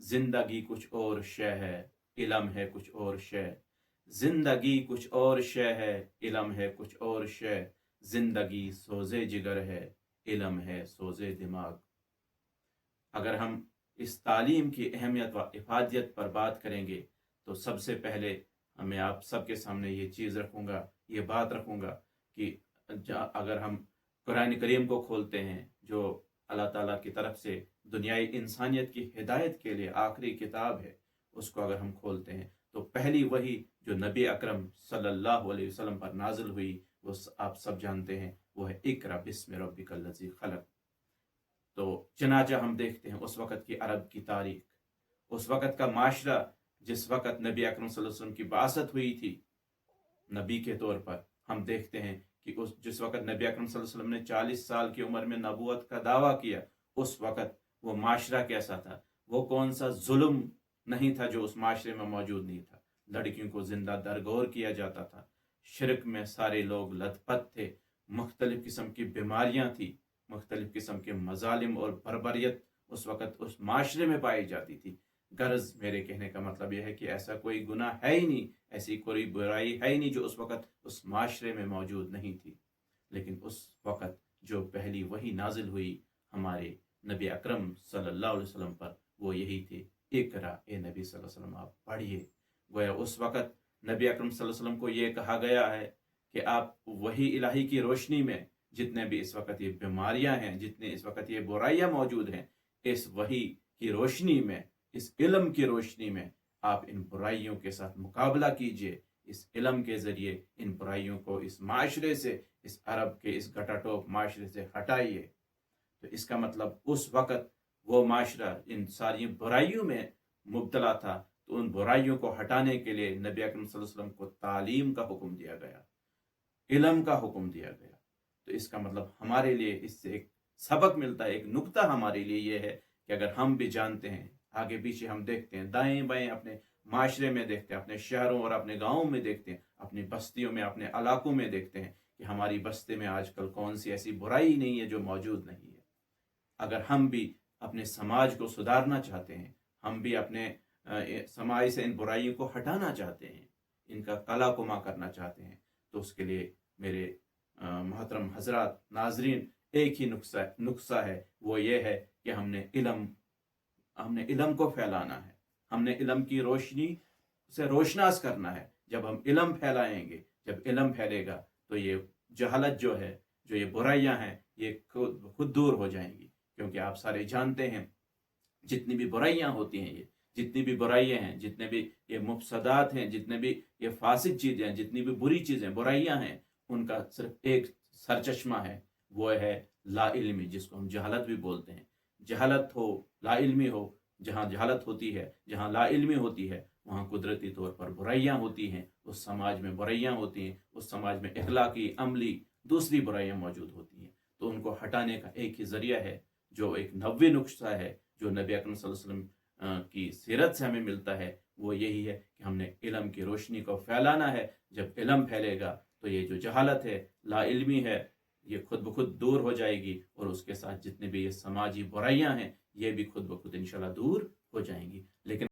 जिंदगी कुछ और शय है, इलम है कुछ और शय। जिंदगी कुछ और शय है, इलम है कुछ और शय। जिंदगी सोजे जिगर है, इलम है सोजे दिमाग। अगर हम इस तालीम की अहमियत व इफादियत पर बात करेंगे तो सबसे पहले मैं आप सबके सामने ये चीज़ रखूँगा, ये बात रखूँगा कि अगर हम कुरान करीम को खोलते हैं, जो अल्लाह ताला की तरफ से दुनियाई इंसानियत की हिदायत के लिए आखिरी किताब है, उसको अगर हम खोलते हैं तो पहली वही जो नबी अकरम सल्लल्लाहु अलैहि वसल्लम पर नाजिल हुई, वो आप सब जानते हैं, वो है इकरा बिस्मि रब्बिकल लज़ी खलक। तो चनाचा हम देखते हैं उस वक़्त की अरब की तारीख, उस वक़्त का माशरा, जिस वक़्त नबी अकरम सल्लल्लाहु अलैहि वसल्लम की बासत हुई थी नबी के तौर पर, हम देखते हैं कि उस जिस वक़्त नबी अकरम सल्लल्लाहु अलैहि वसल्लम ने 40 साल की उम्र में नबूवत का दावा किया, उस वक़्त वो माशरा कैसा था, वो कौन सा जुल्म नहीं था जो उस माशरे में मौजूद नहीं था। लड़कियों को जिंदा दरगोर किया जाता था, शिरक में सारे लोग लथपथ थे, मुख्तलिफ किस्म की बीमारियां थी, मुख्तलिफ किस्म के मजालिम और बर्बरियत उस वक़्त उस माशरे में पाई जाती थी। गर्ज मेरे कहने का मतलब यह है कि ऐसा कोई गुनाह है ही नहीं, ऐसी कोई बुराई है ही नहीं जो उस वक़्त उस माशरे में मौजूद नहीं थी। लेकिन उस वक़्त जो पहली वही नाजिल हुई हमारे नबी अकरम सल्लल्लाहु अलैहि वसल्लम पर, वो यही थी, इकरा ए नबी सल्लल्लाहु अलैहि वसल्लम आप पढ़िए। गोया उस वक़्त नबी अकरम सल्लल्लाहु अलैहि वसल्लम को ये कहा गया है कि आप वही इलाही की रोशनी में जितने भी इस वक़्त ये बीमारियां हैं, जितने इस वक़्त ये बुराइयां मौजूद हैं, इस वही की रोशनी में, इस इल्म की रोशनी में आप इन बुराइयों के साथ मुकाबला कीजिए। इस इल्म के ज़रिए इन बुराइयों को इस माशरे से, इस अरब के इस घटाटोप माशरे से हटाइए। तो इसका मतलब उस वक़्त वो माशरा इन सारी बुराइयों में मुब्तला था, तो उन बुराइयों को हटाने के लिए नबी अकरम सल्लल्लाहु अलैहि वसल्लम को तालीम का हुक्म दिया गया, इल्म का हुक्म दिया गया। तो इसका मतलब हमारे लिए इससे एक सबक मिलता है, एक नुक्ता हमारे लिए ये है कि अगर हम भी जानते हैं, आगे पीछे हम देखते हैं, दाएं बाएं अपने माशरे में देखते हैं, अपने शहरों और अपने गाँवों में देखते हैं, अपनी बस्तियों में, अपने इलाकों में देखते हैं कि हमारी बस्ती में आजकल कौन सी ऐसी बुराई नहीं है जो मौजूद नहीं है। अगर हम भी अपने समाज को सुधारना चाहते हैं, हम भी अपने समाज से इन बुराइयों को हटाना चाहते हैं, इनका कला कुमा करना चाहते हैं, तो उसके लिए मेरे मोहतरम हजरात नाजरीन एक ही नुस्खा है, वो ये है कि हमने इल्म को फैलाना है, हमने इल्म की रोशनी से रोशनास करना है। जब हम इल्म फैलाएंगे, जब इल्म फैलेगा तो ये जहालत जो है, जो ये बुराइयां हैं, ये खुद दूर हो जाएंगी। क्योंकि आप सारे जानते हैं जितनी भी बुराइयां होती हैं, ये जितनी भी बुराइयां हैं, जितने भी ये मुफसदात हैं, जितने भी ये फासिद चीज़ें हैं, जितनी भी बुरी चीज़ें बुराइयां हैं, उनका सिर्फ एक सरचश्मा है, वो है ला इल्मी, जिसको हम जहालत भी बोलते हैं। जहालत हो, ला इल्मी हो, जहाँ जहालत होती है, जहाँ ला इल्मी होती है, वहाँ कुदरती तौर पर बुराइयां होती हैं, उस समाज में बुराइयां होती हैं, उस समाज में इखलाकी, अमली, दूसरी बुराइयां मौजूद होती हैं। तो उनको हटाने का एक ही जरिया है, जो एक नव्वे नुस्खा है, जो नबी अकरम सल्लल्लाहु अलैहि वसल्लम की सीरत से हमें मिलता है, वो यही है कि हमने इल्म की रोशनी को फैलाना है। जब इल्म फैलेगा तो ये जो जहालत है, ला इल्मी है, ये खुद ब खुद दूर हो जाएगी, और उसके साथ जितने भी ये समाजी बुराइयां हैं, ये भी खुद ब खुद इंशाल्लाह दूर हो जाएंगी। लेकिन